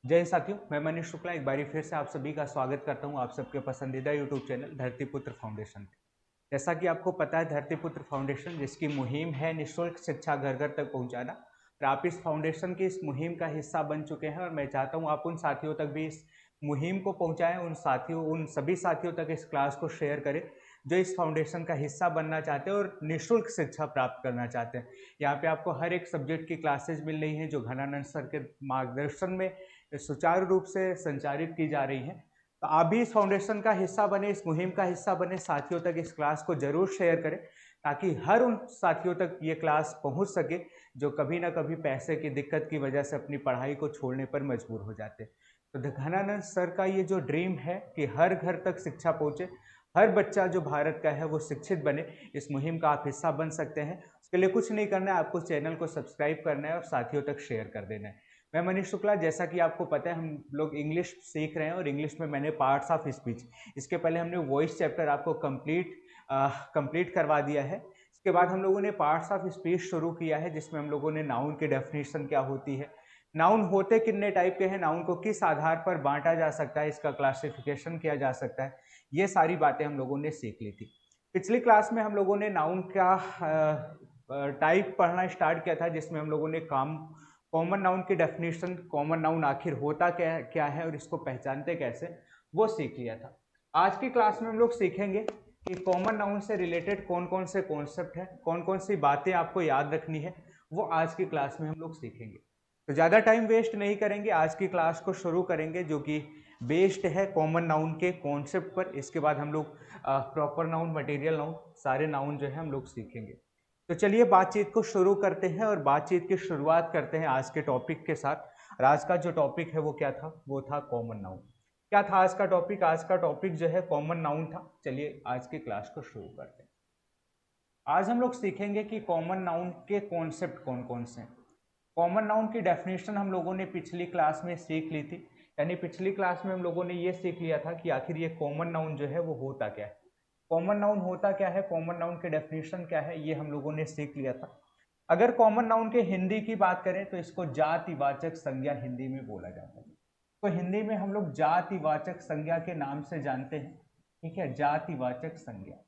जय साथियों, मैं मनीष शुक्ला एक बारी फिर से आप सभी का स्वागत करता हूं आप सबके पसंदीदा यूट्यूब चैनल धरतीपुत्र फाउंडेशन पे। जैसा कि आपको पता है, धरतीपुत्र फाउंडेशन जिसकी मुहिम है निःशुल्क शिक्षा घर घर तक पहुंचाना, और आप इस फाउंडेशन की इस मुहिम का हिस्सा बन चुके हैं। और मैं चाहता हूं आप उन साथियों तक भी इस मुहिम को पहुंचाएं, उन सभी साथियों तक इस क्लास को शेयर करें जो इस फाउंडेशन का हिस्सा बनना चाहते हैं और निःशुल्क शिक्षा प्राप्त करना चाहते हैं। यहाँ पे आपको हर एक सब्जेक्ट की क्लासेज मिल रही हैं जो घनानंद सर के मार्गदर्शन में सुचारू रूप से संचालित की जा रही हैं। तो आप भी इस फाउंडेशन का हिस्सा बने, इस मुहिम का हिस्सा बने, साथियों तक इस क्लास को जरूर शेयर करें ताकि हर उन साथियों तक ये क्लास पहुंच सके जो कभी ना कभी पैसे की दिक्कत की वजह से अपनी पढ़ाई को छोड़ने पर मजबूर हो जाते। तो घनानंद सर का ये जो ड्रीम है कि हर घर तक शिक्षा पहुंचे, हर बच्चा जो भारत का है वो शिक्षित बने, इस मुहिम का आप हिस्सा बन सकते हैं। उसके लिए कुछ नहीं करना है, आपको चैनल को सब्सक्राइब करना है और साथियों तक शेयर कर देना है। मैं मनीष शुक्ला, जैसा कि आपको पता है हम लोग इंग्लिश सीख रहे हैं और इंग्लिश में मैंने पार्ट्स ऑफ स्पीच, इसके पहले हमने वॉइस चैप्टर आपको कंप्लीट करवा दिया है। इसके बाद हम लोगों ने पार्ट्स ऑफ स्पीच शुरू किया है जिसमें हम लोगों ने नाउन की डेफिनेशन क्या होती है, नाउन होते कितने टाइप के हैं, नाउन को किस आधार पर बांटा जा सकता है, इसका क्लासिफिकेशन किया जा सकता है, ये सारी बातें हम लोगों ने सीख ली थी। पिछली क्लास में हम लोगों ने नाउन का टाइप पढ़ना स्टार्ट किया था जिसमें हम लोगों ने कॉमन नाउन की डेफिनेशन, कॉमन नाउन आखिर होता क्या क्या है और इसको पहचानते कैसे, वो सीख लिया था। आज की क्लास में हम लोग सीखेंगे कि कॉमन नाउन से रिलेटेड कौन कौन से कॉन्सेप्ट है, कौन कौन सी बातें आपको याद रखनी है, वो आज की क्लास में हम लोग सीखेंगे। तो ज़्यादा टाइम वेस्ट नहीं करेंगे, आज की क्लास को शुरू करेंगे जो कि बेस्ड है कॉमन नाउन के कॉन्सेप्ट पर। इसके बाद हम लोग प्रॉपर नाउन, मटेरियल नाउन, सारे नाउन जो है हम लोग सीखेंगे। तो चलिए बातचीत को शुरू करते हैं और बातचीत की शुरुआत करते हैं आज के टॉपिक के साथ। और आज का जो टॉपिक है वो क्या था, वो था कॉमन नाउन। क्या था आज का टॉपिक? आज का टॉपिक जो है कॉमन नाउन था। चलिए आज की क्लास को शुरू करते हैं। आज हम लोग सीखेंगे कि कॉमन नाउन के कॉन्सेप्ट कौन कौन से हैं। कॉमन नाउन की डेफिनेशन हम लोगों ने पिछली क्लास में सीख ली थी, यानी पिछली क्लास में हम लोगों ने ये सीख लिया था कि आखिर ये कॉमन नाउन जो है वो होता क्या है, कॉमन नाउन होता क्या है, कॉमन नाउन की डेफिनेशन क्या है, ये हम लोगों ने सीख लिया था। अगर कॉमन नाउन के हिंदी की बात करें तो इसको जातिवाचक संज्ञा हिंदी में बोला जाता है। तो हिंदी में हम लोग जातिवाचक संज्ञा के नाम से जानते हैं, ठीक है, जातिवाचक संज्ञा।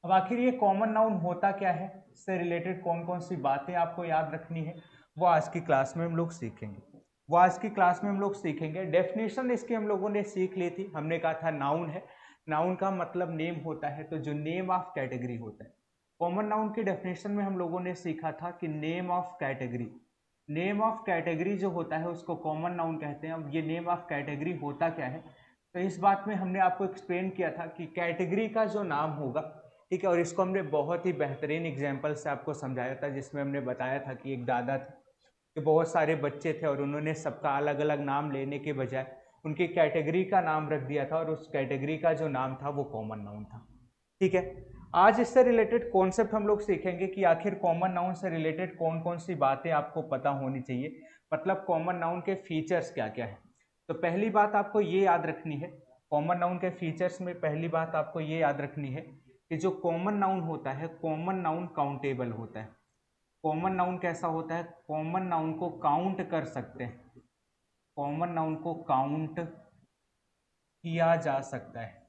अब आखिर ये कॉमन नाउन होता क्या है, इससे रिलेटेड कौन कौन सी बातें आपको याद रखनी है, वो आज की क्लास में हम लोग सीखेंगे। डेफिनेशन इसकी हम लोगों ने सीख ली थी। हमने कहा था नाउन है, नाउन का मतलब नेम होता है, तो जो नेम ऑफ कैटेगरी होता है। कॉमन नाउन की डेफिनेशन में हम लोगों ने सीखा था कि name of category, name of category जो होता है उसको कॉमन नाउन कहते हैं। अब ये नेम ऑफ कैटेगरी होता क्या है, तो इस बात में हमने आपको एक्सप्लेन किया था कि कैटेगरी का जो नाम होगा, ठीक है, और इसको हमने बहुत ही बेहतरीन एग्जाम्पल से आपको समझाया था जिसमें हमने बताया था कि एक दादा थे कि बहुत सारे बच्चे थे और उन्होंने सबका अलग अलग नाम लेने के बजाय उनकी कैटेगरी का नाम रख दिया था और उस कैटेगरी का जो नाम था वो कॉमन नाउन था, ठीक है। आज इससे रिलेटेड कॉन्सेप्ट हम लोग सीखेंगे कि आखिर कॉमन नाउन से रिलेटेड कौन कौन सी बातें आपको पता होनी चाहिए, मतलब कॉमन नाउन के फीचर्स क्या क्या है। तो पहली बात आपको ये याद रखनी है, कॉमन नाउन के फीचर्स में पहली बात आपको ये याद रखनी है कि जो कॉमन नाउन होता है, कॉमन नाउन काउंटेबल होता है। कॉमन नाउन कैसा होता है, कॉमन नाउन को काउंट कर सकते हैं, कॉमन नाउन को काउंट किया जा सकता है।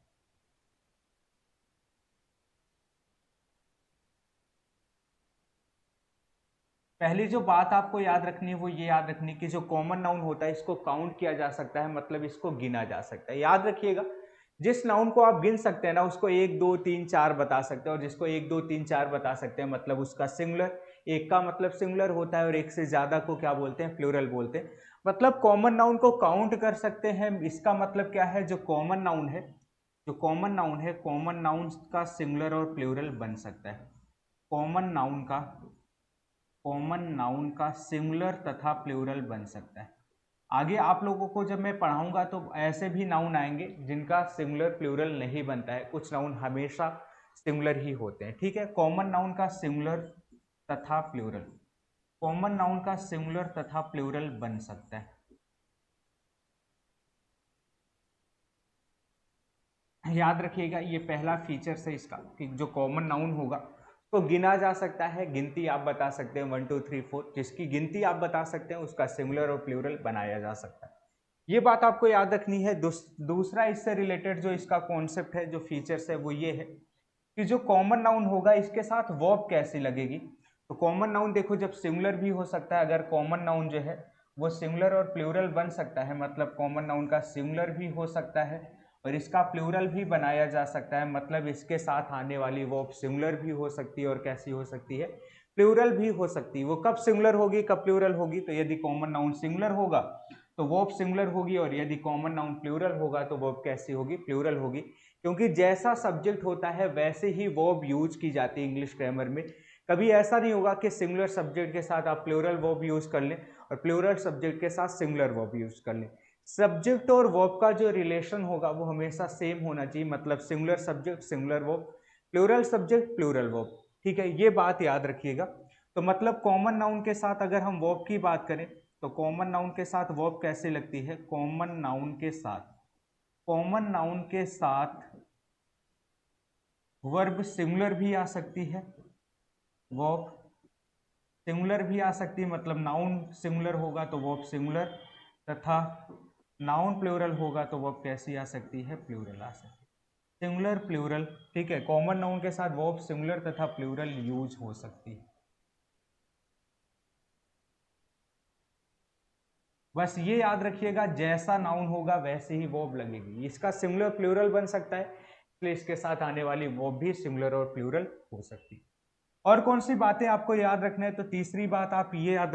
पहली जो बात आपको याद रखनी है वो ये याद रखनी कि जो कॉमन नाउन होता है इसको काउंट किया जा सकता है, मतलब इसको गिना जा सकता है। याद रखिएगा, जिस नाउन को आप गिन सकते हैं ना उसको एक दो तीन चार बता सकते हैं, और जिसको एक दो तीन चार बता सकते हैं मतलब उसका सिंगुलर, एक का मतलब सिंगुलर होता है और एक से ज्यादा को क्या बोलते हैं, प्लूरल बोलते हैं। मतलब कॉमन नाउन को काउंट कर सकते हैं, इसका मतलब क्या है, जो कॉमन नाउन है, जो कॉमन नाउन है, कॉमन नाउन का सिंगुलर और प्लूरल बन सकता है। कॉमन नाउन का, कॉमन नाउन का सिंगुलर तथा प्लूरल बन सकता है। आगे आप लोगों को जब मैं पढ़ाऊंगा तो ऐसे भी नाउन आएंगे जिनका सिंगुलर प्लूरल नहीं बनता है, कुछ नाउन हमेशा सिंगुलर ही होते हैं, ठीक है। कॉमन नाउन का सिंगुलर तथा प्लूरल, कॉमन नाउन का सिंगुलर तथा प्लूरल बन सकता है। याद रखिएगा ये पहला फीचर है इसका कि जो कॉमन नाउन होगा को गिना जा सकता है, गिनती आप बता सकते हैं 1 2 3 4, जिसकी गिनती आप बता सकते हैं उसका सिंगुलर और प्लूरल बनाया जा सकता है। ये बात आपको याद रखनी है। दूसरा इससे रिलेटेड जो इसका कॉन्सेप्ट है, जो फीचर्स है, वो ये है कि जो कॉमन नाउन होगा इसके साथ वर्ब कैसी लगेगी। तो कॉमन नाउन देखो जब सिंगुलर भी हो सकता है, अगर कॉमन नाउन जो है वो सिंगुलर और प्लूरल बन सकता है, मतलब कॉमन नाउन का सिंगुलर भी हो सकता है और इसका प्लूरल भी बनाया जा सकता है, मतलब इसके साथ आने वाली वर्ब सिंगुलर भी हो सकती है और कैसी हो सकती है, प्लूरल भी हो सकती है। वो कब सिंगुलर होगी, कब प्लूरल होगी, तो यदि कॉमन नाउन सिंगुलर होगा तो वर्ब सिंगुलर होगी और यदि कॉमन नाउन प्लूरल होगा तो वर्ब कैसी होगी, प्लूरल होगी। क्योंकि जैसा सब्जेक्ट होता है वैसे ही वर्ब यूज की जाती है इंग्लिश ग्रामर में। कभी ऐसा नहीं होगा कि सिंगुलर सब्जेक्ट के साथ आप प्लूरल वर्ब यूज कर लें और प्लूरल सब्जेक्ट के साथ सिंगुलर वर्ब यूज कर लें। सब्जेक्ट और वर्ब का जो रिलेशन होगा वो हमेशा सेम होना चाहिए, मतलब singular subject singular verb, plural subject plural verb. ठीक है, ये बात याद रखिएगा। तो मतलब कॉमन नाउन के साथ अगर हम वर्ब की बात करें तो कॉमन नाउन के साथ वर्ब कैसे लगती है, कॉमन नाउन के साथ वर्ब सिंगुलर भी आ सकती है, वर्ब सिंगुलर भी आ सकती है, मतलब नाउन सिंगुलर होगा तो वर्ब सिंगुलर, तथा नाउन प्लूरल होगा तो वर्ब कैसी आ सकती है, प्लूरल आ सकती है, सिंगुलर प्लूरल। ठीक है, कॉमन नाउन के साथ वर्ब सिंगुलर तथा प्लूरल यूज हो सकती है। बस ये याद रखिएगा, जैसा नाउन होगा वैसे ही वर्ब लगेगी। इसका सिंगुलर प्लूरल बन सकता है, इसलिए इसके साथ आने वाली वर्ब भी सिंगुलर और प्लूरल हो सकती है। और कौन सी बातें आपको याद रखना है, तो तीसरी बात आप ये याद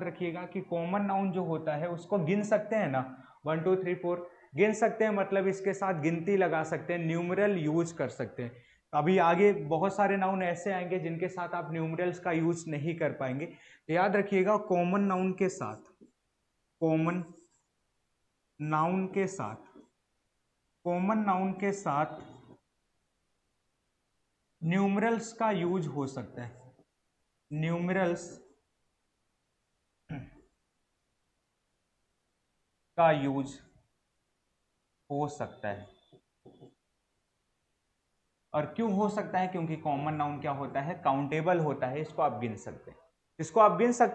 रखिएगा, कि कॉमन नाउन जो होता है उसको गिन सकते हैं ना, 1 2 3 4 गिन सकते हैं, मतलब इसके साथ गिनती लगा सकते हैं, न्यूमरल यूज कर सकते हैं। अभी आगे बहुत सारे नाउन ऐसे आएंगे जिनके साथ आप न्यूमरल्स का यूज नहीं कर पाएंगे। तो याद रखिएगा, कॉमन नाउन के साथ न्यूमरल्स का यूज हो सकता है, न्यूमरल्स का यूज हो सकता है। और क्यों हो सकता है, क्योंकि कॉमन नाउन क्या होता है, काउंटेबल होता है, इसको आप गिन सकते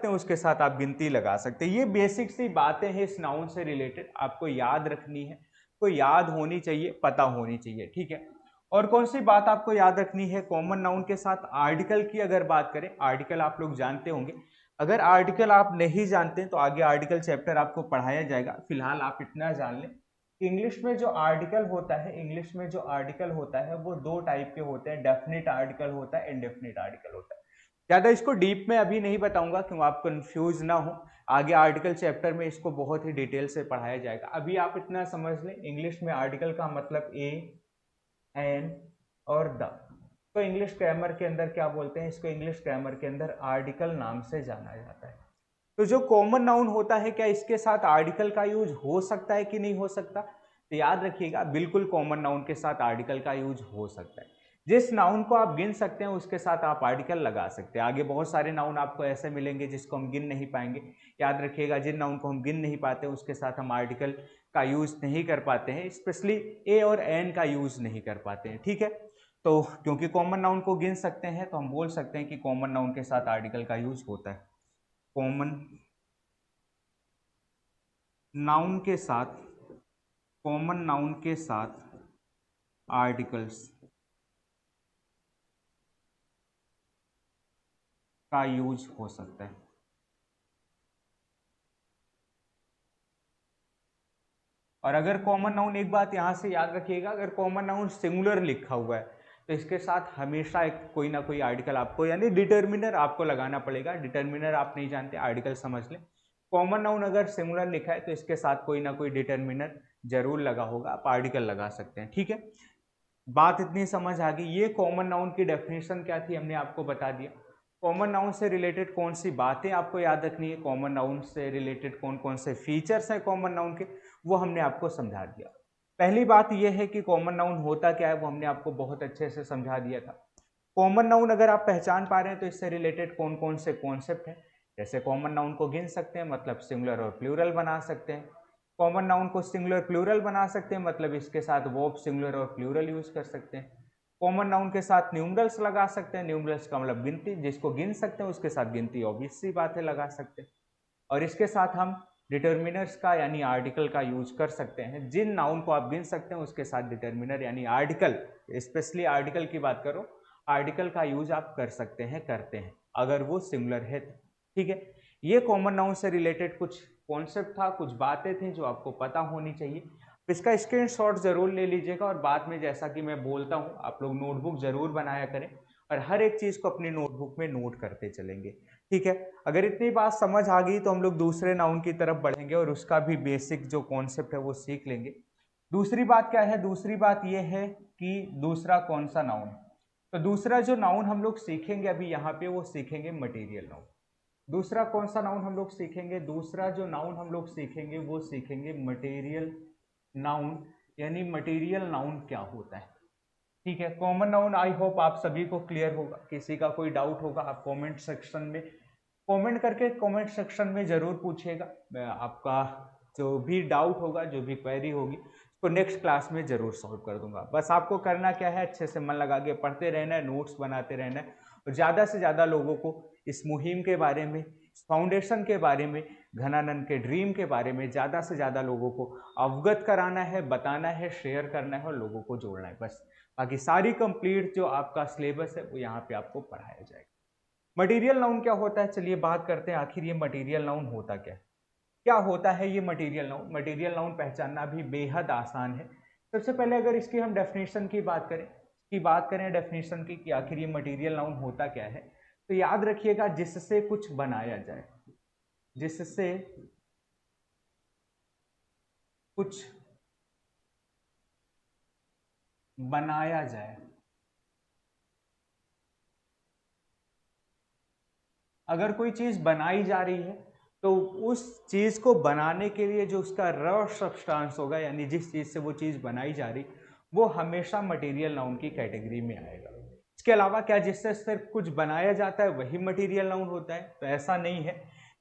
हैं, उसके साथ आप गिनती लगा सकते हैं। ये बेसिक सी बातें हैं इस नाउन से रिलेटेड, आपको याद रखनी है, को याद होनी चाहिए, पता होनी चाहिए। ठीक है, और कौन सी बात आपको याद रखनी है, कॉमन नाउन के साथ आर्टिकल की अगर बात करें, आर्टिकल आप लोग जानते होंगे। अगर आर्टिकल आप नहीं जानते तो आगे आर्टिकल चैप्टर आपको पढ़ाया जाएगा, फिलहाल आप इतना जान लें, इंग्लिश में जो आर्टिकल होता है वो दो टाइप के होते हैं, डेफिनेट आर्टिकल होता है, इनडेफिनेट आर्टिकल होता है। ज्यादा इसको डीप में अभी नहीं बताऊंगा क्यों आप कंफ्यूज ना हो, आगे आर्टिकल चैप्टर में इसको बहुत ही डिटेल से पढ़ाया जाएगा। अभी आप इतना समझ लें, इंग्लिश में आर्टिकल का मतलब ए, एन और द। तो इंग्लिश ग्रामर के अंदर क्या बोलते हैं इसको, इंग्लिश ग्रामर के अंदर आर्टिकल नाम से जाना जाता है। तो जो कॉमन नाउन होता है, क्या इसके साथ आर्टिकल का यूज हो सकता है कि नहीं हो सकता, तो याद रखिएगा, बिल्कुल कॉमन नाउन के साथ आर्टिकल का यूज हो सकता है। जिस नाउन को आप गिन सकते हैं उसके साथ आप आर्टिकल लगा सकते हैं। आगे बहुत सारे नाउन आपको ऐसे मिलेंगे जिसको हम गिन नहीं पाएंगे। याद रखिएगा, जिन नाउन को हम गिन नहीं पाते उसके साथ हम आर्टिकल का यूज नहीं कर पाते हैं, स्पेशली ए और एन का यूज नहीं कर पाते हैं। ठीक है, तो क्योंकि कॉमन नाउन को गिन सकते हैं तो हम बोल सकते हैं कि कॉमन नाउन के साथ आर्टिकल का यूज होता है। कॉमन नाउन के साथ आर्टिकल्स का यूज हो सकता है। और अगर कॉमन नाउन, एक बात यहां से याद रखिएगा, अगर कॉमन नाउन सिंगुलर लिखा हुआ है तो इसके साथ हमेशा एक कोई ना कोई आर्टिकल आपको, यानी डिटर्मिनर आपको लगाना पड़ेगा। डिटर्मिनर आप नहीं जानते, आर्टिकल समझ लें। कॉमन नाउन अगर सिंगुलर लिखा है तो इसके साथ कोई ना कोई डिटर्मिनर जरूर लगा होगा, आप आर्टिकल लगा सकते हैं। ठीक है, बात इतनी समझ आ गई। ये कॉमन नाउन की डेफिनेशन क्या थी हमने आपको बता दिया। कॉमन नाउन से रिलेटेड कौन सी बातें आपको याद रखनी है, कॉमन नाउन से रिलेटेड कौन कौन से फीचर्स हैं कॉमन नाउन के, वो हमने आपको समझा दिया। पहली बात यह है कि कॉमन नाउन होता क्या है, वो हमने आपको बहुत अच्छे से समझा दिया था। कॉमन नाउन अगर आप पहचान पा रहे हैं तो इससे रिलेटेड कौन कौन से कॉन्सेप्ट हैं, जैसे कॉमन नाउन को गिन सकते हैं, मतलब सिंगुलर और प्लूरल बना सकते हैं। कॉमन नाउन को सिंगुलर प्लूरल बना सकते हैं, मतलब इसके साथ वर्ब सिंगुलर और प्लूरल यूज कर सकते हैं। कॉमन नाउन के साथ न्यूमरल्स लगा सकते हैं, न्यूमरल्स का मतलब गिनती, जिसको गिन सकते हैं उसके साथ गिनती ऑब्वियस सी बात है लगा सकते हैं। और इसके साथ हम डिटर्मिनर्स का यानी आर्टिकल का यूज कर सकते हैं। जिन नाउन को आप गिन सकते हैं उसके साथ डिटर्मिनर यानी आर्टिकल, स्पेशली आर्टिकल की बात करो, आर्टिकल का यूज आप कर सकते हैं, करते हैं, अगर वो सिंगुलर है तो। ठीक है, ये कॉमन नाउन से रिलेटेड कुछ कॉन्सेप्ट था, कुछ बातें थी जो आपको पता होनी चाहिए। इसका स्क्रीनशॉट जरूर ले लीजिएगा और बाद में जैसा कि मैं बोलता हूँ आप लोग नोटबुक जरूर बनाया करें और हर एक चीज को अपनी नोटबुक में नोट करते चलेंगे। ठीक है, अगर इतनी बात समझ आ गई तो हम लोग दूसरे नाउन की तरफ बढ़ेंगे और उसका भी बेसिक जो कॉन्सेप्ट है वो सीख लेंगे। दूसरी बात क्या है? दूसरी बात यह है कि दूसरा कौन सा नाउन है। तो दूसरा जो नाउन हम लोग सीखेंगे अभी यहाँ पे वो सीखेंगे मटेरियल नाउन। दूसरा कौन सा नाउन हम लोग सीखेंगे? दूसरा जो नाउन हम लोग सीखेंगे वो सीखेंगे मटेरियल नाउन, यानी मटेरियल नाउन क्या होता है। ठीक है, कॉमन नाउन आई होप आप सभी को क्लियर होगा। किसी का कोई डाउट होगा आप कमेंट सेक्शन में कमेंट करके कमेंट सेक्शन में जरूर पूछिएगा। मैं आपका जो भी डाउट होगा, जो भी क्वेरी होगी उसको नेक्स्ट क्लास में जरूर सॉल्व कर दूंगा। बस आपको करना क्या है, अच्छे से मन लगा के पढ़ते रहना है, नोट्स बनाते रहना है और ज़्यादा से ज़्यादा लोगों को इस मुहिम के बारे में, फाउंडेशन के बारे में, घनानंद के ड्रीम के बारे में ज़्यादा से ज़्यादा लोगों को अवगत कराना है, बताना है, शेयर करना है और लोगों को जोड़ना है बस। बाकी सारी कंप्लीट जो आपका सिलेबस है वो यहाँ पे आपको पढ़ाया जाएगा। मटेरियल नाउन क्या होता है, चलिए बात करते हैं आखिर ये मटेरियल नाउन होता क्या होता है। ये मटेरियल नाउन, मटेरियल नाउन पहचानना भी बेहद आसान है। सबसे पहले अगर इसकी हम डेफिनेशन की बात करें डेफिनेशन की कि आखिर ये मटेरियल नाउन होता क्या है, तो याद रखिएगा जिससे कुछ बनाया जाए, जिससे कुछ बनाया जाए। अगर कोई चीज बनाई जा रही है तो उस चीज को बनाने के लिए जो उसका रॉ सब्सटेंस होगा, यानी जिस चीज से वो चीज बनाई जा रही, वो हमेशा मटेरियल नाउन की कैटेगरी में आएगा। इसके अलावा क्या जिससे सिर्फ कुछ बनाया जाता है वही मटेरियल नाउन होता है? तो ऐसा नहीं है,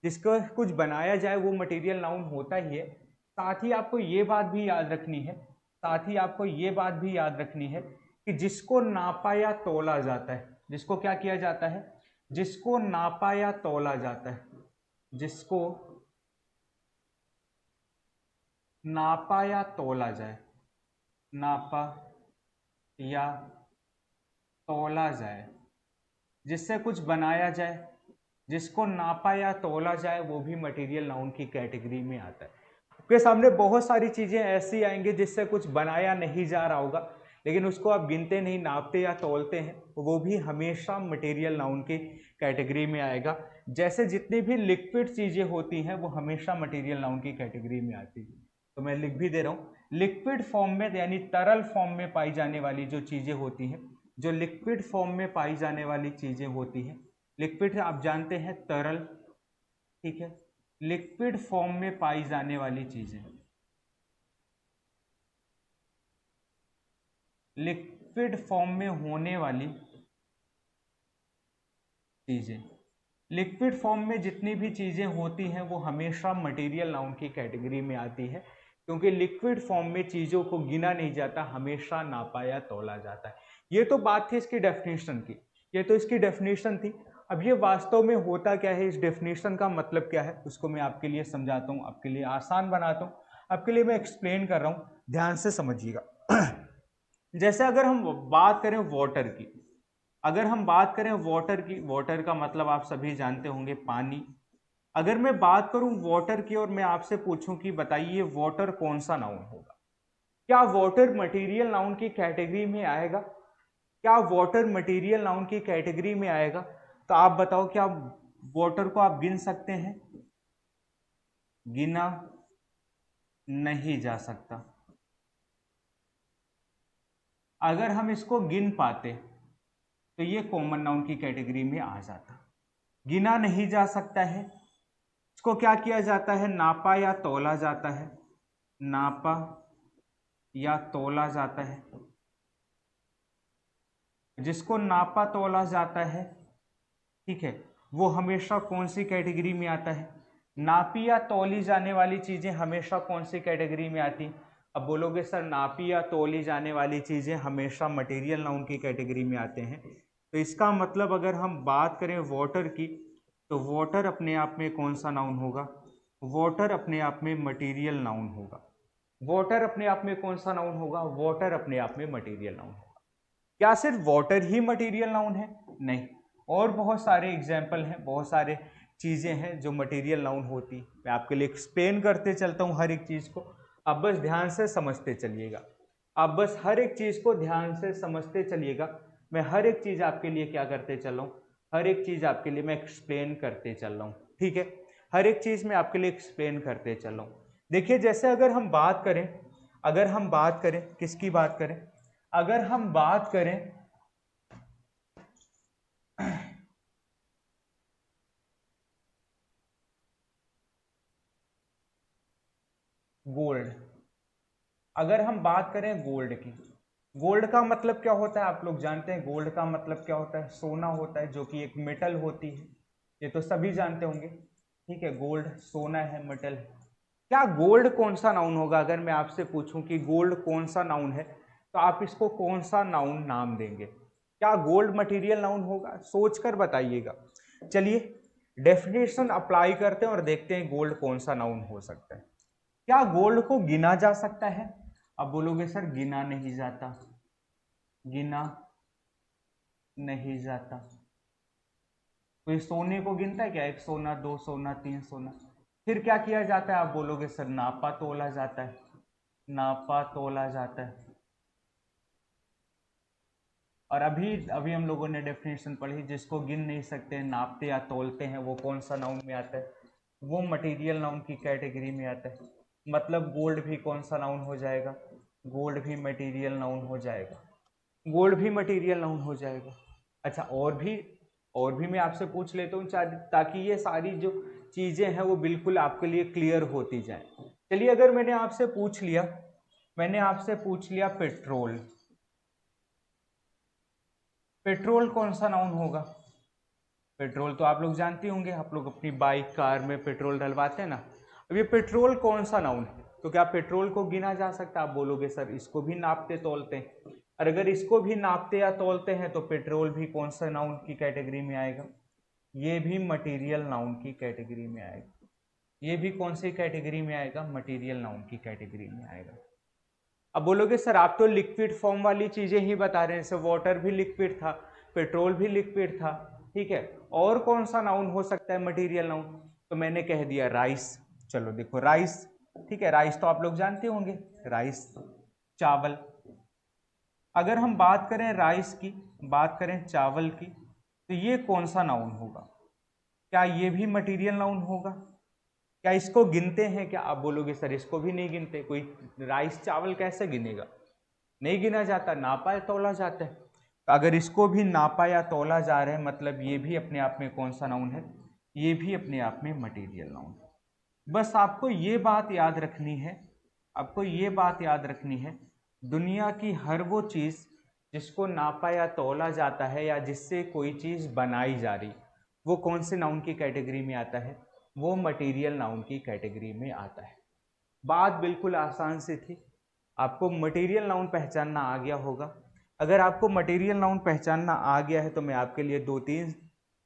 जिसको कुछ बनाया जाए वो मटेरियल नाउन होता ही है। साथ ही आपको ये बात भी याद रखनी है, साथ ही आपको ये बात भी याद रखनी है कि जिसको नापा या तोला जाता है, जिसको क्या किया जाता है, जिसको नापा या तोला जाता है, जिसको नापा या तोला जाए, नापा या तोला जाए, जिससे कुछ बनाया जाए, जिसको नापा या तोला जाए, वो भी मटेरियल नाउन की कैटेगरी में आता है। आपके सामने बहुत सारी चीजें ऐसी आएंगी जिससे कुछ बनाया नहीं जा रहा होगा, लेकिन उसको आप गिनते नहीं, नापते या तोलते हैं, वो भी हमेशा मटेरियल नाउन की कैटेगरी में आएगा। जैसे जितनी भी लिक्विड चीजें होती हैं वो हमेशा मटेरियल नाउन की कैटेगरी में आती है। तो मैं लिख भी दे रहा हूँ, लिक्विड फॉर्म में यानी तरल फॉर्म में पाई जाने वाली जो चीजें होती हैं, जो लिक्विड फॉर्म में पाई जाने वाली चीजें होती हैं, लिक्विड आप जानते हैं तरल, ठीक है, लिक्विड फॉर्म में पाई जाने वाली चीजें, लिक्विड फॉर्म में होने वाली चीजें, लिक्विड फॉर्म में जितनी भी चीजें होती हैं वो हमेशा मटेरियल नाउन की कैटेगरी में आती है, क्योंकि लिक्विड फॉर्म में चीजों को गिना नहीं जाता, हमेशा नापा या तोला जाता है। ये तो बात थी इसकी डेफिनेशन की, ये तो इसकी डेफिनेशन थी। अब ये वास्तव में होता क्या है, इस डेफिनेशन का मतलब क्या है, उसको मैं आपके लिए समझाता हूँ, आपके लिए आसान बनाता हूँ, आपके लिए मैं एक्सप्लेन कर रहा हूँ, ध्यान से समझिएगा। जैसे अगर हम बात करें वाटर की, अगर हम बात करें वाटर की, वाटर का मतलब आप सभी जानते होंगे पानी। अगर मैं बात करूं वाटर की और मैं आपसे पूछूं कि बताइए वाटर कौन सा नाउन होगा, क्या वाटर मटेरियल नाउन की कैटेगरी में आएगा? क्या वाटर मटेरियल नाउन की कैटेगरी में आएगा? तो आप बताओ, क्या वाटर को आप गिन सकते हैं? गिना नहीं जा सकता। अगर हम इसको गिन पाते तो ये कॉमन नाउन की कैटेगरी में आ जाता। गिना नहीं जा सकता है, इसको क्या किया जाता है, नापा या तोला जाता है, नापा या तोला जाता है। जिसको नापा तोला जाता है, ठीक है, वो हमेशा कौन सी कैटेगरी में आता है? नापी या तोली जाने वाली चीजें हमेशा कौन सी कैटेगरी में आती? अब बोलोगे सर नापी या तोली जाने वाली चीजें हमेशा मटेरियल नाउन की कैटेगरी में आते हैं, तो इसका मतलब अगर हम बात करें वाटर की, तो वाटर अपने आप में कौन सा नाउन होगा? वाटर अपने आप में मटेरियल नाउन होगा। वाटर अपने आप में कौन सा नाउन होगा? वाटर अपने आप में मटेरियल नाउन होगा। क्या सिर्फ वाटर ही मटेरियल नाउन है? नहीं, और बहुत सारे एग्जाम्पल हैं, बहुत सारे चीजें हैं जो मटेरियल नाउन होती। मैं आपके लिए एक्सप्लेन करते चलता हूँ हर एक चीज को, आप बस ध्यान से समझते चलिएगा। आप बस हर एक चीज को ध्यान से समझते चलिएगा। मैं हर एक चीज आपके लिए क्या करते चल रहा हूँ, हर एक चीज आपके लिए मैं एक्सप्लेन करते चल रहा हूँ, ठीक है? हर एक चीज मैं आपके लिए एक्सप्लेन करते चल रहा हूँ। देखिए, जैसे अगर हम बात करें किसकी बात करें? अगर हम बात करें गोल्ड, अगर हम बात करें गोल्ड की, गोल्ड का मतलब क्या होता है? आप लोग जानते हैं गोल्ड का मतलब क्या होता है? सोना होता है, जो कि एक मेटल होती है, ये तो सभी जानते होंगे, ठीक है? गोल्ड सोना है, मेटल है। क्या गोल्ड कौन सा नाउन होगा? अगर मैं आपसे पूछूं कि गोल्ड कौन सा नाउन है, तो आप इसको कौन सा नाउन नाम देंगे? क्या गोल्ड मटेरियल नाउन होगा? सोचकर बताइएगा। चलिए डेफिनेशन अप्लाई करते हैं और देखते हैं गोल्ड कौन सा नाउन हो सकता है। क्या गोल्ड को गिना जा सकता है? अब बोलोगे सर गिना नहीं जाता, गिना नहीं जाता। कोई सोने को गिनता है क्या? एक सोना, दो सोना, तीन सोना। फिर क्या किया जाता है? आप बोलोगे सर नापा तोला जाता है, नापा तोला जाता है। और अभी अभी हम लोगों ने डेफिनेशन पढ़ी, जिसको गिन नहीं सकते, नापते या तोलते हैं, वो कौन सा नाउन में आता है? वो मटेरियल नाउन की कैटेगरी में आता है। मतलब गोल्ड भी कौन सा नाउन हो जाएगा? गोल्ड भी मटेरियल नाउन हो जाएगा, गोल्ड भी मटेरियल नाउन हो जाएगा। अच्छा, और भी मैं आपसे पूछ लेता हूँ, ताकि ये सारी जो चीजें हैं वो बिल्कुल आपके लिए क्लियर होती जाए। चलिए, अगर मैंने आपसे पूछ लिया पेट्रोल, पेट्रोल कौन सा नाउन होगा? पेट्रोल तो आप लोग जानते होंगे, आप लोग अपनी बाइक कार में पेट्रोल डलवाते हैं ना। अब ये पेट्रोल कौन सा नाउन है? तो क्या पेट्रोल को गिना जा सकता है? आप बोलोगे सर इसको भी नापते तोलते हैं। और अगर इसको भी नापते या तोलते हैं तो पेट्रोल भी कौन सा नाउन की कैटेगरी में आएगा? ये भी मटेरियल नाउन की कैटेगरी में आएगा। ये भी कौन सी कैटेगरी में आएगा? मटेरियल नाउन की कैटेगरी में आएगा। अब बोलोगे सर आप तो लिक्विड फॉर्म वाली चीजें ही बता रहे हैं, जैसे वाटर भी लिक्विड था, पेट्रोल भी लिक्विड था, ठीक है? और कौन सा नाउन हो सकता है मटेरियल नाउन? तो मैंने कह दिया राइस। चलो देखो राइस, ठीक है, राइस तो आप लोग जानते होंगे, राइस चावल। अगर हम बात करें राइस की, बात करें चावल की, तो ये कौन सा नाउन होगा? क्या ये भी मटेरियल नाउन होगा? क्या इसको गिनते हैं क्या? आप बोलोगे सर इसको भी नहीं गिनते, कोई राइस चावल कैसे गिनेगा? नहीं गिना जाता, नापा या तौला जाता है। तो अगर इसको भी नापा या तौला जा रहा है, मतलब ये भी अपने आप में कौन सा नाउन है? ये भी अपने आप में मटेरियल नाउन है। बस आपको ये बात याद रखनी है, आपको ये बात याद रखनी है, दुनिया की हर वो चीज़ जिसको नापा या तौला जाता है या जिससे कोई चीज़ बनाई जा रही, वो कौन से नाउन की कैटेगरी में आता है? वो मटेरियल नाउन की कैटेगरी में आता है। बात बिल्कुल आसान सी थी, आपको मटेरियल नाउन पहचानना आ गया होगा। अगर आपको मटेरियल नाउन पहचानना आ गया है तो मैं आपके लिए 2-3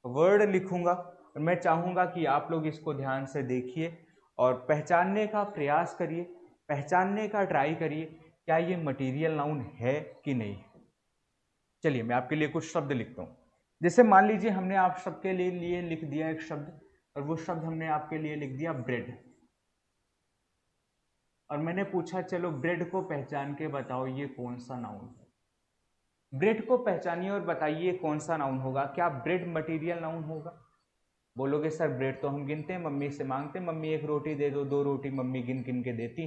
वर्ड लिखूंगा और मैं चाहूँगा कि आप लोग इसको ध्यान से देखिए और पहचानने का प्रयास करिए, पहचानने का ट्राई करिए, क्या ये मटेरियल नाउन है कि नहीं। चलिए मैं आपके लिए कुछ शब्द लिखता हूँ। जैसे मान लीजिए हमने आप सबके लिए लिख दिया एक शब्द, और वो शब्द हमने आपके लिए लिख दिया ब्रेड। और मैंने पूछा चलो ब्रेड को पहचान के बताओ ये कौन सा नाउन है। ब्रेड को पहचानिए और बताइए कौन सा नाउन होगा। क्या ब्रेड मटेरियल नाउन होगा? बोलोगे सर ब्रेड तो हम गिनते हैं, मम्मी से मांगते हैं, मम्मी एक रोटी दे दो, 2 रोटी मम्मी गिन गिन के देती।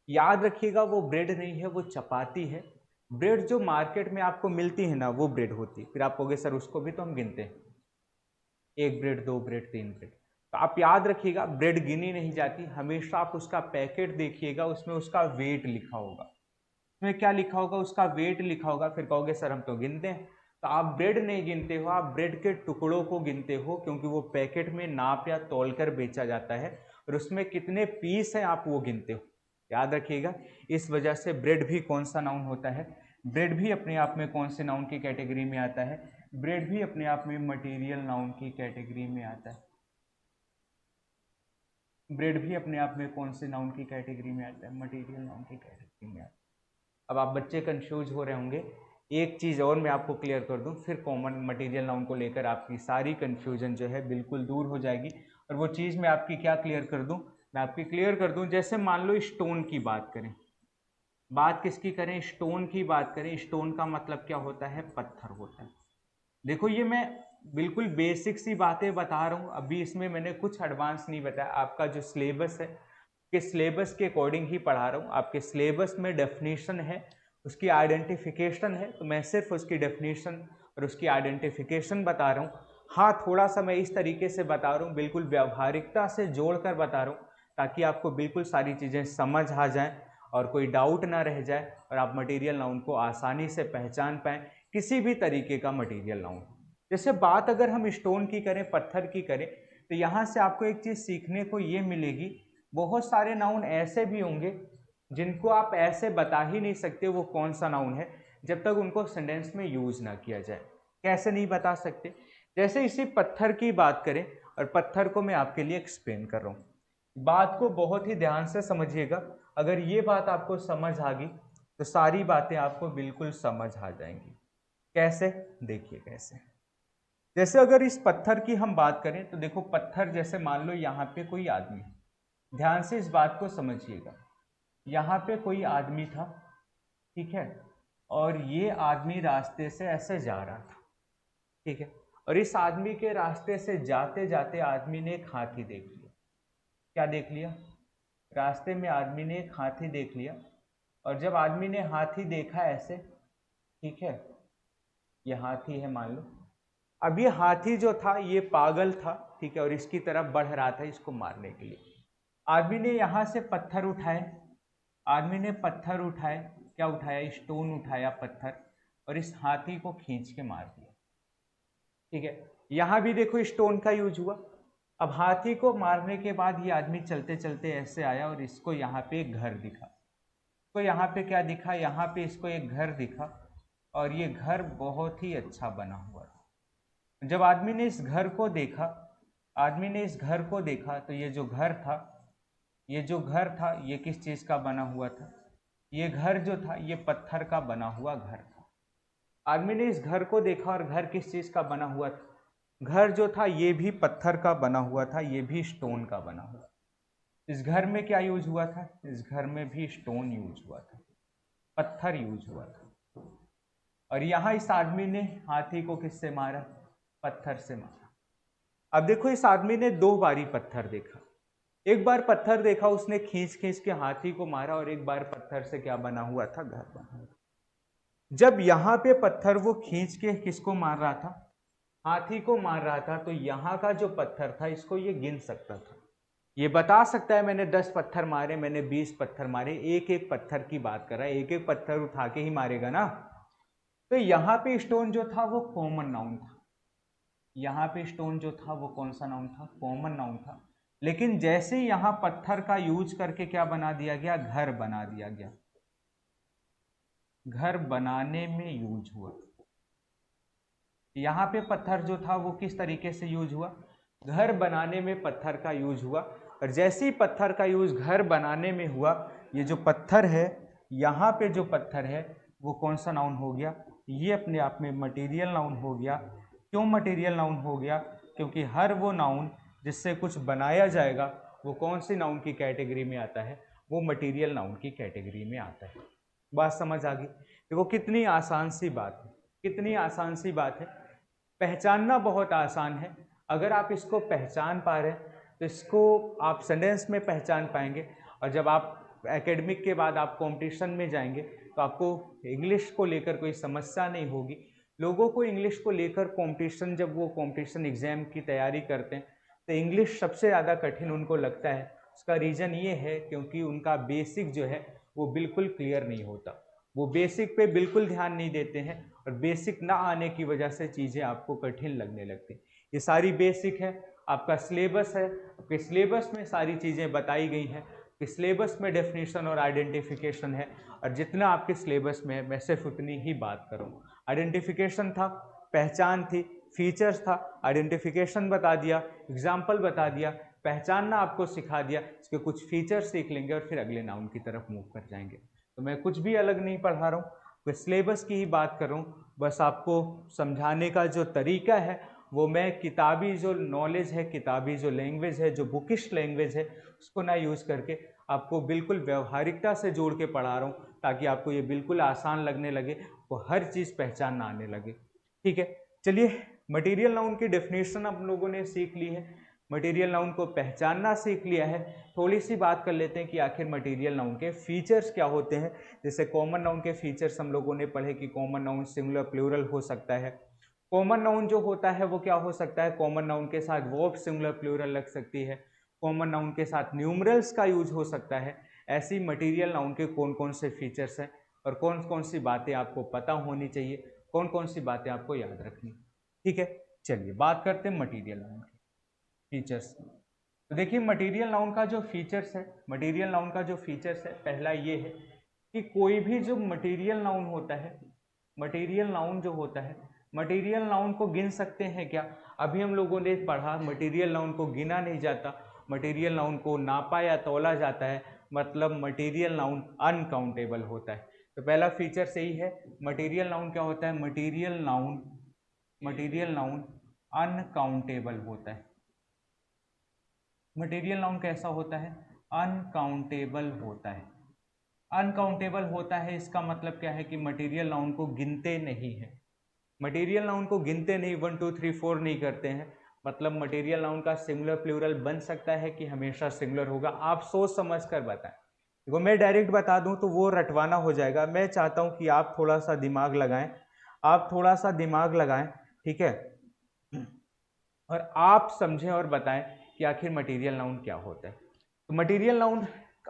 याद रखिएगा वो ब्रेड नहीं है, वो चपाती है। ब्रेड जो मार्केट में आपको मिलती है ना, वो ब्रेड होती है। फिर आप कहोगे सर उसको भी तो हम गिनते हैं, 1 ब्रेड, 2 ब्रेड, 3 ब्रेड। तो आप याद रखिएगा ब्रेड गिनी नहीं जाती, हमेशा आप उसका पैकेट देखिएगा, उसमें उसका वेट लिखा होगा। उसमें क्या लिखा होगा? उसका वेट लिखा होगा। फिर कहोगे सर हम तो गिनते हैं, तो आप ब्रेड नहीं गिनते हो, आप ब्रेड के टुकड़ों को गिनते हो, क्योंकि वो पैकेट में नाप या तौल कर बेचा जाता है और उसमें कितने पीस हैं आप वो गिनते हो। याद रखिएगा। इस वजह से ब्रेड भी कौन सा नाउन होता है, ब्रेड भी अपने आप में कौन से नाउन की कैटेगरी में आता है, ब्रेड भी अपने आप में मटेरियल नाउन की कैटेगरी में आता है। ब्रेड भी अपने आप में कौन से नाउन की कैटेगरी में आता है, मटेरियल नाउन की कैटेगरी में आता है। अब आप बच्चे कंफ्यूज हो रहे होंगे, एक चीज़ और मैं आपको क्लियर कर दूं, फिर कॉमन मटेरियल नाउन को लेकर आपकी सारी कंफ्यूजन जो है बिल्कुल दूर हो जाएगी। और वो चीज़ मैं आपकी क्या क्लियर कर दूं, मैं आपकी क्लियर कर दूं, जैसे मान लो स्टोन की बात करें, बात किसकी करें, स्टोन की बात करें। स्टोन का मतलब क्या होता है, पत्थर होता है। देखो ये मैं बिल्कुल बेसिक सी बातें बता रहा हूँ, अभी इसमें मैंने कुछ एडवांस नहीं बताया। आपका जो सिलेबस है, कि सिलेबस के अकॉर्डिंग ही पढ़ा रहा हूँ। आपके सिलेबस में डेफिनेशन है, उसकी आइडेंटिफिकेशन है, तो मैं सिर्फ उसकी डेफिनेशन और उसकी आइडेंटिफिकेशन बता रहा हूँ। हाँ, थोड़ा सा मैं इस तरीके से बता रहा हूँ, बिल्कुल व्यावहारिकता से जोड़कर बता रहा हूँ, ताकि आपको बिल्कुल सारी चीज़ें समझ आ जाएं और कोई डाउट ना रह जाए और आप मटेरियल नाउन को आसानी से पहचान पाएँ, किसी भी तरीके का मटेरियल नाउन। जैसे बात अगर हम स्टोन की करें, पत्थर की करें, तो यहाँ से आपको एक चीज़ सीखने को ये मिलेगी, बहुत सारे नाउन ऐसे भी होंगे जिनको आप ऐसे बता ही नहीं सकते वो कौन सा नाउन है, जब तक उनको सेंटेंस में यूज ना किया जाए। कैसे नहीं बता सकते, जैसे इसी पत्थर की बात करें, और पत्थर को मैं आपके लिए एक्सप्लेन कर रहा हूँ। बात को बहुत ही ध्यान से समझिएगा, अगर ये बात आपको समझ आ गई तो सारी बातें आपको बिल्कुल समझ आ जाएंगी। कैसे, देखिए कैसे। जैसे अगर इस पत्थर की हम बात करें, तो देखो पत्थर, जैसे मान लो यहाँ पे कोई आदमी, ध्यान से इस बात को समझिएगा, यहाँ पे कोई आदमी था, ठीक है, और ये आदमी रास्ते से ऐसे जा रहा था, ठीक है, और इस आदमी के रास्ते से जाते जाते आदमी ने एक हाथी देख लिया। क्या देख लिया, रास्ते में आदमी ने एक हाथी देख लिया, और जब आदमी ने हाथी देखा ऐसे, ठीक है, ये हाथी है मान लो, अब ये हाथी जो था ये पागल था, ठीक है, और इसकी तरफ बढ़ रहा था इसको मारने के लिए। आदमी ने यहाँ से पत्थर उठाए, आदमी ने पत्थर उठाए, क्या उठाया, स्टोन उठाया, पत्थर, और इस हाथी को खींच के मार दिया, ठीक है। यहाँ भी देखो स्टोन का यूज हुआ। अब हाथी को मारने के बाद ये आदमी चलते चलते ऐसे आया और इसको यहाँ पे एक घर दिखा, तो यहाँ पे क्या दिखा, यहाँ पे इसको एक घर दिखा, और ये घर बहुत ही अच्छा बना हुआ था। जब आदमी ने इस घर को देखा, आदमी ने इस घर को देखा, तो ये जो घर था, ये जो घर था ये किस चीज़ का बना हुआ था, ये घर जो था ये पत्थर का बना हुआ घर था। आदमी ने इस घर को देखा और घर किस चीज़ का बना हुआ था, घर जो था ये भी पत्थर का बना हुआ था, ये भी स्टोन का बना हुआ। इस घर में क्या यूज हुआ था, इस घर में भी स्टोन यूज हुआ था, पत्थर यूज हुआ था। और यहाँ इस आदमी ने हाथी को किससे मारा, पत्थर से मारा। अब देखो इस आदमी ने दो बारी पत्थर देखा, एक बार पत्थर देखा उसने खींच खींच के हाथी को मारा, और एक बार पत्थर से क्या बना हुआ था, घर बना हुआ। जब यहाँ पे पत्थर वो खींच के किसको मार रहा था, हाथी को मार रहा था, तो यहाँ का जो पत्थर था इसको ये गिन सकता था, ये बता सकता है मैंने 10 पत्थर मारे, मैंने 20 पत्थर मारे, एक एक पत्थर की बात कर रहा है, एक एक पत्थर उठा के ही मारेगा ना। तो यहाँ पे स्टोन जो था वो कॉमन नाउन था, यहाँ पे स्टोन जो था वो कौन सा नाउन था, कॉमन नाउन था। लेकिन जैसे ही यहाँ पत्थर का यूज करके क्या बना दिया गया, घर बना दिया गया, घर बनाने में यूज हुआ। यहाँ पे पत्थर जो था वो किस तरीके से यूज हुआ, घर बनाने में पत्थर का यूज हुआ। और जैसे ही पत्थर का यूज घर बनाने में हुआ, ये जो पत्थर है, यहाँ पे जो पत्थर है वो कौन सा नाउन हो गया, ये अपने आप में मटेरियल नाउन हो गया। क्यों मटेरियल नाउन हो गया, क्योंकि हर वो नाउन जिससे कुछ बनाया जाएगा वो कौन सी नाउन की कैटेगरी में आता है, वो मटेरियल नाउन की कैटेगरी में आता है। बात समझ आ गई। देखो कितनी आसान सी बात है, कितनी आसान सी बात है, पहचानना बहुत आसान है। अगर आप इसको पहचान पा रहे हैं तो इसको आप सेंटेंस में पहचान पाएंगे, और जब आप एकेडमिक के बाद आप कंपटीशन में जाएंगे तो आपको इंग्लिश को लेकर कोई समस्या नहीं होगी। लोगों को इंग्लिश को लेकर कंपटीशन, जब वो कंपटीशन एग्जाम की तैयारी करते हैं तो इंग्लिश सबसे ज़्यादा कठिन उनको लगता है। उसका रीज़न ये है क्योंकि उनका बेसिक जो है वो बिल्कुल क्लियर नहीं होता, वो बेसिक पे बिल्कुल ध्यान नहीं देते हैं, और बेसिक ना आने की वजह से चीज़ें आपको कठिन लगने लगती। ये सारी बेसिक है, आपका सिलेबस है, आपके सिलेबस में सारी चीज़ें बताई गई हैं, सिलेबस में डेफिनेशन और आइडेंटिफिकेशन है, और जितना आपके सिलेबस में है मैं सिर्फ उतनी ही बात करूँ। आइडेंटिफिकेशन था, पहचान थी, फीचर्स था, आइडेंटिफिकेशन बता दिया, एग्जाम्पल बता दिया, पहचानना आपको सिखा दिया, इसके कुछ फीचर्स सीख लेंगे और फिर अगले नाउन की तरफ मूव कर जाएंगे। तो मैं कुछ भी अलग नहीं पढ़ा रहा हूँ, मैं सिलेबस की ही बात कर रहा हूँ। बस आपको समझाने का जो तरीका है वो मैं किताबी जो नॉलेज है, किताबी जो लैंग्वेज है, जो बुकिश लैंग्वेज है, उसको ना यूज़ करके आपको बिल्कुल व्यवहारिकता से जोड़ के पढ़ा रहा हूँ, ताकि आपको ये बिल्कुल आसान लगने लगे, वो हर चीज़ पहचानना आने लगे। ठीक है, चलिए मटेरियल नाउन की डेफिनेशन आप लोगों ने सीख ली है, मटेरियल नाउन को पहचानना सीख लिया है। थोड़ी सी बात कर लेते हैं कि आखिर मटेरियल नाउन के फीचर्स क्या होते हैं। जैसे कॉमन नाउन के फीचर्स हम लोगों ने पढ़े कि कॉमन नाउन सिंगुलर प्लूरल हो सकता है। कॉमन नाउन जो होता है वो क्या हो सकता है, कॉमन नाउन के साथ वर्ब सिंगुलर प्लूरल लग सकती है, कॉमन नाउन के साथ न्यूमरल्स का यूज हो सकता है। ऐसी मटेरियल नाउन के कौन कौन से फीचर्स हैं और कौन कौन सी बातें आपको पता होनी चाहिए, कौन कौन सी बातें आपको याद रखनी। ठीक है, चलिए बात करते हैं मटेरियल नाउन के फीचर्स। तो देखिए मटेरियल नाउन का जो फीचर्स है, मटेरियल नाउन का जो फीचर्स है, पहला ये है कि कोई भी जो मटेरियल नाउन होता है, मटेरियल नाउन जो होता है, मटेरियल नाउन को गिन सकते हैं क्या? अभी हम लोगों ने पढ़ा मटेरियल नाउन को गिना नहीं जाता, मटेरियल नाउन को नापा या तौला जाता है, मतलब मटेरियल नाउन अनकाउंटेबल होता है। तो पहला फीचर सही है, मटेरियल नाउन क्या होता है, मटेरियल नाउन अनकाउंटेबल होता है। मटेरियल नाउन कैसा होता है, अनकाउंटेबल होता है। अनकाउंटेबल होता है इसका मतलब क्या है कि मटेरियल नाउन को गिनते नहीं है, मटेरियल नाउन को गिनते नहीं, 1 2 3 4 नहीं करते हैं। मतलब मटेरियल नाउन का सिंगुलर प्लूरल बन सकता है कि हमेशा सिंगुलर होगा, आप सोच समझ कर बताएं। देखो मैं डायरेक्ट बता दूं तो वो रटवाना हो जाएगा, मैं चाहता हूं कि आप थोड़ा सा दिमाग लगाएं, आप थोड़ा सा दिमाग लगाएं, ठीक है, और आप समझें और बताएं कि आखिर मटेरियल नाउन क्या होता है। तो मटेरियल नाउन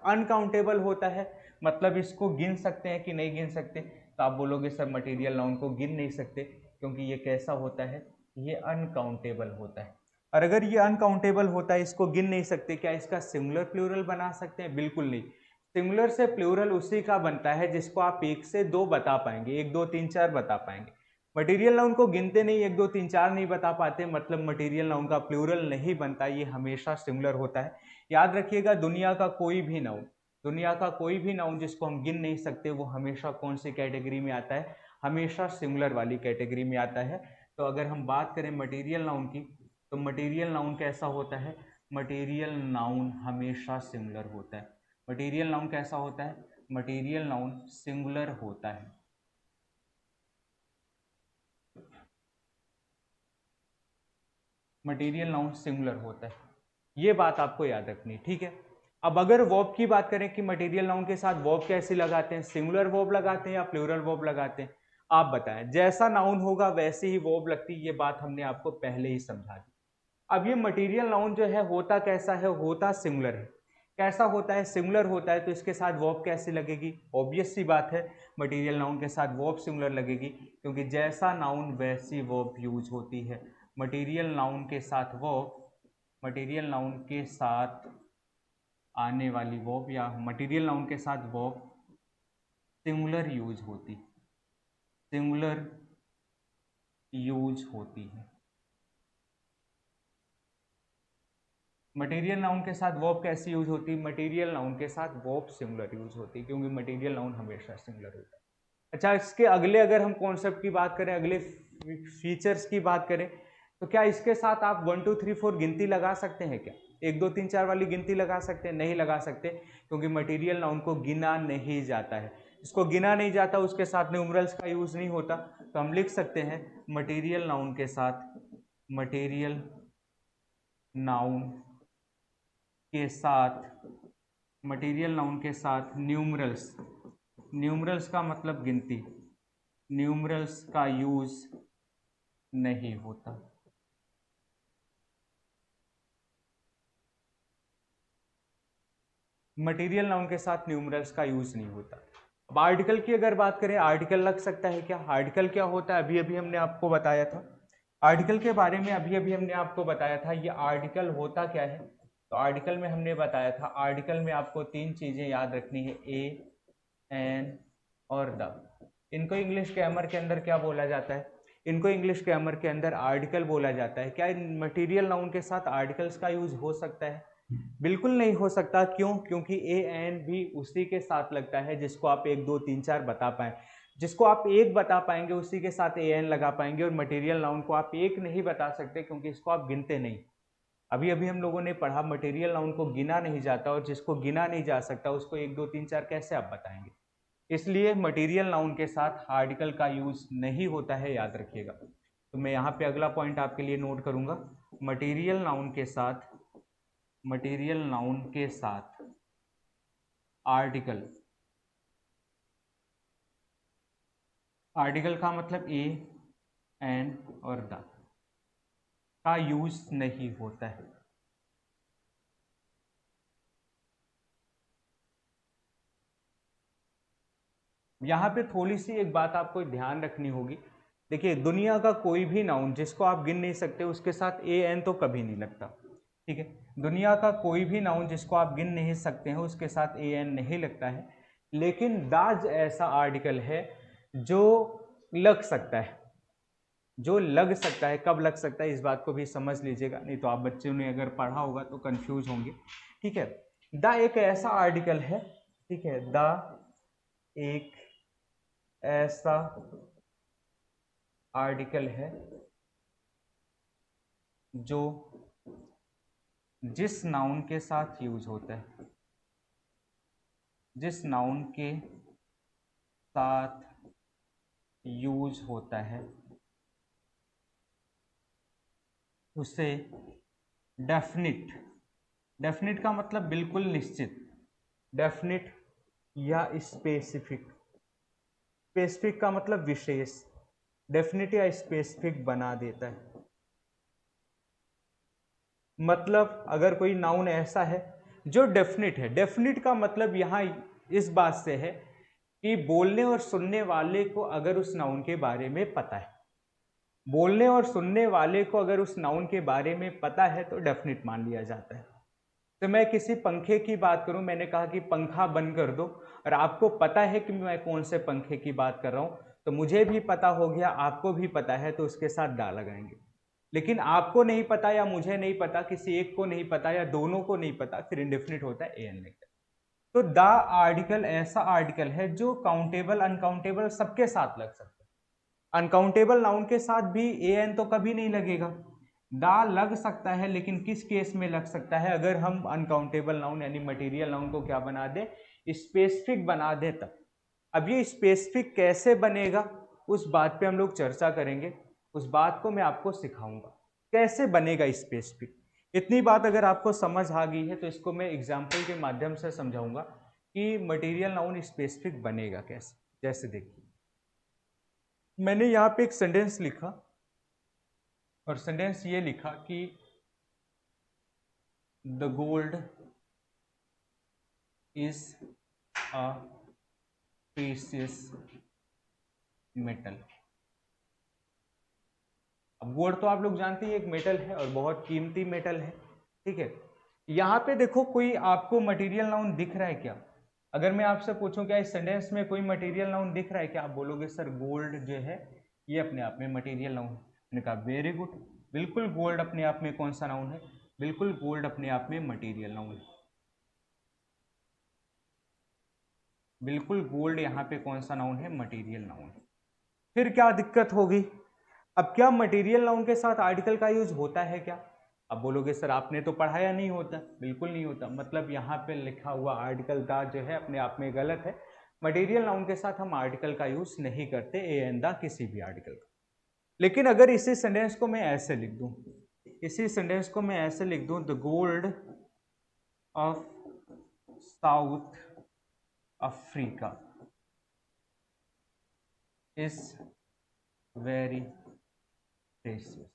अनकाउंटेबल होता है, मतलब इसको गिन सकते हैं कि नहीं गिन सकते। तो आप बोलोगे सर मटेरियल नाउन को गिन नहीं सकते क्योंकि ये कैसा होता है, ये अनकाउंटेबल होता है। और अगर ये अनकाउंटेबल होता है, इसको गिन नहीं सकते, क्या इसका सिंगुलर प्लूरल बना सकते हैं? बिल्कुल नहीं। सिंगुलर से प्लूरल उसी का बनता है जिसको आप 1 से 2 बता पाएंगे, 1 2 3 4 बता पाएंगे। मटेरियल नाउन को गिनते नहीं, 1 2 3 4 नहीं बता पाते, मतलब मटेरियल नाउन का प्लूरल नहीं बनता, ये हमेशा सिंगुलर होता है। याद रखिएगा, दुनिया का कोई भी नाउन जिसको हम गिन नहीं सकते, वो हमेशा कौन सी कैटेगरी में आता है, हमेशा सिंगुलर वाली कैटेगरी में आता है। तो अगर हम बात करें मटेरियल नाउन की, तो मटेरियल नाउन कैसा होता है, मटेरियल नाउन हमेशा सिंगुलर होता है। मटेरियल नाउन कैसा होता है, मटेरियल नाउन सिंगुलर होता है। मटेरियल नाउन सिंगुलर होता है, ये बात आपको याद रखनी, ठीक है। अब अगर वर्ब की बात करें कि मटेरियल नाउन के साथ वर्ब कैसे लगाते हैं, सिंगुलर वर्ब लगाते हैं या प्लूरल वर्ब लगाते हैं, आप बताएं। जैसा नाउन होगा वैसे ही वर्ब लगती है, ये बात हमने आपको पहले ही समझा दी। अब ये मटेरियल नाउन जो है होता कैसा है, होता सिंगुलर है। कैसा होता है, सिंगुलर होता है, तो इसके साथ वर्ब कैसी लगेगी, ऑब्वियस सी बात है, मटेरियल नाउन के साथ वर्ब सिंगुलर लगेगी, क्योंकि जैसा नाउन वैसी वर्ब यूज होती है। मटेरियल नाउन के साथ वर्ब, मटेरियल नाउन के साथ आने वाली वर्ब या मटेरियल नाउन के साथ वर्ब सिंगुलर यूज होती है। मटेरियल नाउन के साथ वर्ब कैसी यूज होती है, मटेरियल नाउन के साथ वर्ब सिंगुलर यूज होती है, क्योंकि मटेरियल नाउन हमेशा सिंगुलर होता है। अच्छा, इसके अगले अगर हम कॉन्सेप्ट की बात करें, अगले फीचर्स की बात करें, तो क्या इसके साथ आप 1 2 3 4 गिनती लगा सकते हैं क्या, 1 2 3 4 वाली गिनती लगा सकते हैं? नहीं लगा सकते, क्योंकि मटेरियल नाउन को गिना नहीं जाता है। इसको गिना नहीं जाता, उसके साथ न्यूमरल्स का यूज नहीं होता, तो हम लिख सकते हैं मटेरियल नाउन के साथ, मटेरियल नाउन के साथ, मटेरियल नाउन के साथ न्यूमरल्स, न्यूमरल्स का मतलब गिनती, न्यूमरल्स का यूज नहीं होता। मटेरियल नाउन के साथ न्यूमरल्स का यूज नहीं होता। अब आर्टिकल की अगर बात करें, आर्टिकल लग सकता है क्या? आर्टिकल क्या होता है, अभी अभी हमने आपको बताया था, आर्टिकल के बारे में अभी अभी हमने आपको बताया था। ये आर्टिकल होता क्या है, तो आर्टिकल में हमने बताया था, आर्टिकल में आपको 3 चीजें याद रखनी है, ए, एन और द। इनको इंग्लिश ग्रामर के अंदर क्या बोला जाता है? इनको इंग्लिश ग्रामर के अंदर आर्टिकल बोला जाता है। क्या मटेरियल नाउन के साथ आर्टिकल्स का यूज हो सकता है? बिल्कुल नहीं हो सकता। क्यों? क्योंकि ए एन भी उसी के साथ लगता है जिसको आप 1 2 3 4 बता पाए। जिसको आप एक बता पाएंगे उसी के साथ ए एन लगा पाएंगे, और मटेरियल नाउन को आप एक नहीं बता सकते क्योंकि इसको आप गिनते नहीं। अभी अभी हम लोगों ने पढ़ा मटेरियल नाउन को गिना नहीं जाता, और जिसको गिना नहीं जा सकता उसको 1 2 3 4 कैसे आप बताएंगे? इसलिए मटेरियल नाउन के साथ आर्टिकल का यूज नहीं होता है, याद रखिएगा। तो मैं यहाँ पे अगला पॉइंट आपके लिए नोट करूंगा, मटेरियल नाउन के साथ आर्टिकल, आर्टिकल का मतलब ए, एन और द का यूज नहीं होता है। यहाँ पे थोड़ी सी एक बात आपको ध्यान रखनी होगी। देखिए, दुनिया का कोई भी नाउन जिसको आप गिन नहीं सकते उसके साथ ए एन तो कभी नहीं लगता, ठीक है। दुनिया का कोई भी नाउन जिसको आप गिन नहीं सकते हैं उसके साथ ए एन नहीं लगता है। लेकिन दाज ऐसा आर्टिकल है जो लग सकता है, जो लग सकता है। कब लग सकता है इस बात को भी समझ लीजिएगा, नहीं तो आप बच्चों ने अगर पढ़ा होगा तो कंफ्यूज होंगे, ठीक है। द एक ऐसा आर्टिकल है, ठीक है, द एक ऐसा आर्टिकल है जो जिस नाउन के साथ यूज होता है, जिस नाउन के साथ यूज होता है उसे डेफिनिट, डेफिनिट का मतलब बिल्कुल निश्चित, डेफिनिट या स्पेसिफिक, स्पेसिफिक का मतलब विशेष, डेफिनिट या स्पेसिफिक बना देता है। मतलब अगर कोई नाउन ऐसा है जो डेफिनिट है, डेफिनिट का मतलब यहाँ इस बात से है कि बोलने और सुनने वाले को अगर उस नाउन के बारे में पता है, बोलने और सुनने वाले को अगर उस नाउन के बारे में पता है तो डेफिनिट मान लिया जाता है। तो मैं किसी पंखे की बात करूं, मैंने कहा कि पंखा बंद कर दो, और आपको पता है कि मैं कौन से पंखे की बात कर रहा हूं, तो मुझे भी पता हो गया, आपको भी पता है, तो उसके साथ डा लगाएंगे। लेकिन आपको नहीं पता या मुझे नहीं पता, किसी एक को नहीं पता या दोनों को नहीं पता, फिर इंडेफिनिट होता है, ए एन लगता है। तो द आर्टिकल ऐसा आर्टिकल है जो काउंटेबल अनकाउंटेबल सबके साथ लग सकता है। अनकाउंटेबल नाउन के साथ भी ए एन तो कभी नहीं लगेगा, दा लग सकता है, लेकिन किस केस में लग सकता है? अगर हम अनकाउंटेबल नाउन यानी मटेरियल नाउन को क्या बना दे, स्पेसिफिक बना दे तब। अब ये स्पेसिफिक कैसे बनेगा उस बात पे हम लोग चर्चा करेंगे, उस बात को मैं आपको सिखाऊंगा कैसे बनेगा स्पेसिफिक। इतनी बात अगर आपको समझ आ गई है तो इसको मैं एग्जाम्पल के माध्यम से समझाऊंगा कि मटेरियल नाउन स्पेसिफिक बनेगा कैसे। जैसे देखिए, मैंने यहाँ पे एक सेंटेंस लिखा, और सेंटेंस ये लिखा कि the gold is a precious metal. अब गोल्ड तो आप लोग जानते हैं एक मेटल है और बहुत कीमती मेटल है, ठीक है। यहाँ पे देखो, कोई आपको मटेरियल नाउन दिख रहा है क्या? अगर मैं आपसे पूछूं क्या इस सेंटेंस में कोई मटेरियल नाउन दिख रहा है क्या, आप बोलोगे सर गोल्ड जो है ये अपने आप में मटेरियल नाउन है। मैंने कहा वेरी गुड, बिल्कुल गोल्ड अपने आप में कौन सा नाउन है? बिल्कुल गोल्ड अपने आप में मटेरियल नाउन है। बिल्कुल गोल्ड यहाँ पे कौन सा नाउन है? मटेरियल नाउन है। फिर क्या दिक्कत होगी? अब क्या मटेरियल नाउन के साथ आर्टिकल का यूज होता है क्या? अब बोलोगे सर आपने तो पढ़ाया, नहीं होता। बिल्कुल नहीं होता। मतलब यहाँ पे लिखा हुआ आर्टिकल दा जो है अपने आप में गलत है। मटेरियल नाउन के साथ हम आर्टिकल का यूज नहीं करते, ए एन दा किसी भी आर्टिकल का। लेकिन अगर इसी सेंटेंस को मैं ऐसे लिख दूं, इसी सेंटेंस को मैं ऐसे लिख दूं, the gold of south Africa is very precious.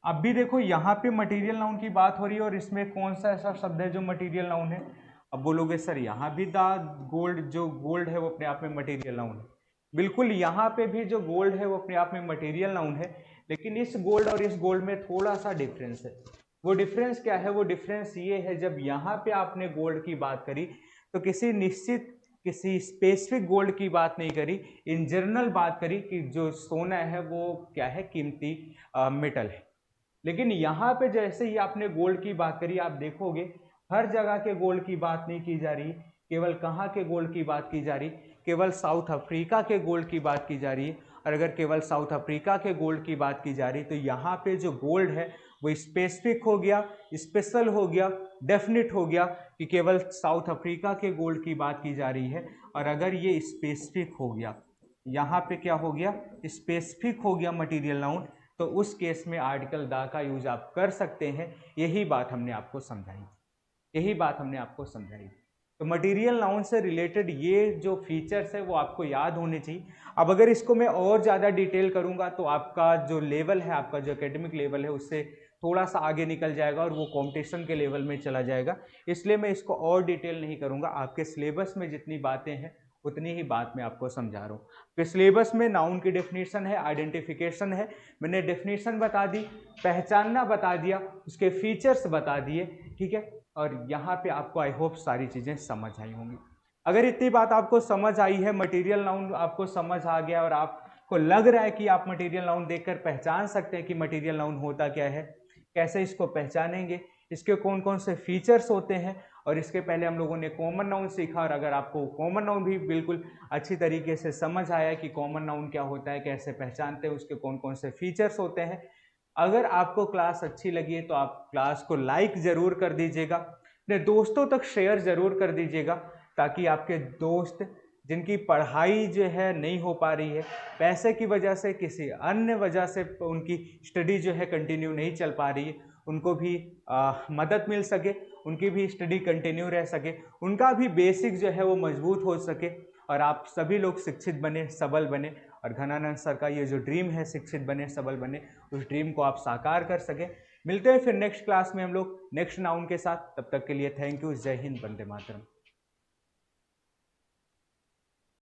अब भी देखो यहाँ पे मटेरियल नाउन की बात हो रही है और इसमें कौन सा ऐसा शब्द है जो मटेरियल नाउन है? अब बोलोगे सर यहाँ भी द गोल्ड, जो गोल्ड है वो अपने आप में मटेरियल नाउन है। बिल्कुल, यहाँ पे भी जो गोल्ड है वो अपने आप में मटेरियल नाउन है, लेकिन इस गोल्ड और इस गोल्ड में थोड़ा सा डिफरेंस है। वो डिफरेंस क्या है? वो डिफरेंस ये है, जब यहाँ पे आपने गोल्ड की बात करी तो किसी निश्चित, किसी स्पेसिफिक गोल्ड की बात नहीं करी, इन जनरल बात करी कि जो सोना है वो क्या है, कीमती मेटल है। लेकिन यहाँ पे जैसे ही आपने गोल्ड की बात करी, आप देखोगे हर जगह के गोल्ड की बात नहीं की जा रही, केवल कहाँ के गोल्ड की बात की जा रही, केवल साउथ अफ्रीका के गोल्ड की बात की जा रही है। और अगर केवल साउथ अफ्रीका के गोल्ड की बात की जा रही तो यहाँ पे जो गोल्ड है वो स्पेसिफिक हो गया, स्पेशल हो गया, डेफिनिट हो गया कि केवल साउथ अफ्रीका के गोल्ड की बात की जा रही है। और अगर ये स्पेसिफिक हो गया, यहाँ पे क्या हो गया, स्पेसिफिक हो गया मटीरियल नाउन, तो उस केस में आर्टिकल द का यूज आप कर सकते हैं। यही बात हमने आपको समझाई, यही बात हमने आपको समझाई। तो मटेरियल नाउन से रिलेटेड ये जो फीचर्स है वो आपको याद होने चाहिए। अब अगर इसको मैं और ज़्यादा डिटेल करूँगा तो आपका जो लेवल है, आपका जो एकेडमिक लेवल है, उससे थोड़ा सा आगे निकल जाएगा और वो कंपटीशन के लेवल में चला जाएगा। इसलिए मैं इसको और डिटेल नहीं करूँगा। आपके सिलेबस में जितनी बातें हैं उतनी ही बात मैं आपको समझा रहा हूँ। तो सिलेबस में नाउन की डेफिनेशन है, आइडेंटिफिकेशन है, मैंने डेफिनेशन बता दी, पहचानना बता दिया, उसके फीचर्स बता दिए, ठीक है। और यहाँ पे आपको आई होप सारी चीज़ें समझ आई होंगी। अगर इतनी बात आपको समझ आई है, मटेरियल नाउन आपको समझ आ गया और आपको लग रहा है कि आप मटेरियल नाउन देखकर पहचान सकते हैं कि मटेरियल नाउन होता क्या है, कैसे इसको पहचानेंगे, इसके कौन कौन से फीचर्स होते हैं, और इसके पहले हम लोगों ने कॉमन नाउन सीखा। और अगर आपको कॉमन नाउन भी बिल्कुल अच्छी तरीके से समझ आया कि कॉमन नाउन क्या होता है, कैसे पहचानते हैं, उसके कौन कौन से फीचर्स होते हैं, अगर आपको क्लास अच्छी लगी है तो आप क्लास को लाइक ज़रूर कर दीजिएगा, अपने दोस्तों तक शेयर ज़रूर कर दीजिएगा, ताकि आपके दोस्त जिनकी पढ़ाई जो है नहीं हो पा रही है, पैसे की वजह से, किसी अन्य वजह से उनकी स्टडी जो है कंटिन्यू नहीं चल पा रही है, उनको भी मदद मिल सके, उनकी भी स्टडी कंटिन्यू रह सके, उनका भी बेसिक जो है वो मजबूत हो सके, और आप सभी लोग शिक्षित बने, सबल बने, और घनानंद सर का ये जो ड्रीम है शिक्षित बने, सबल बने, उस ड्रीम को आप साकार कर सके। मिलते हैं फिर नेक्स्ट क्लास में हम लोग नेक्स्ट नाउन के साथ। तब तक के लिए थैंक यू। जय हिंद, वंदे मातरम।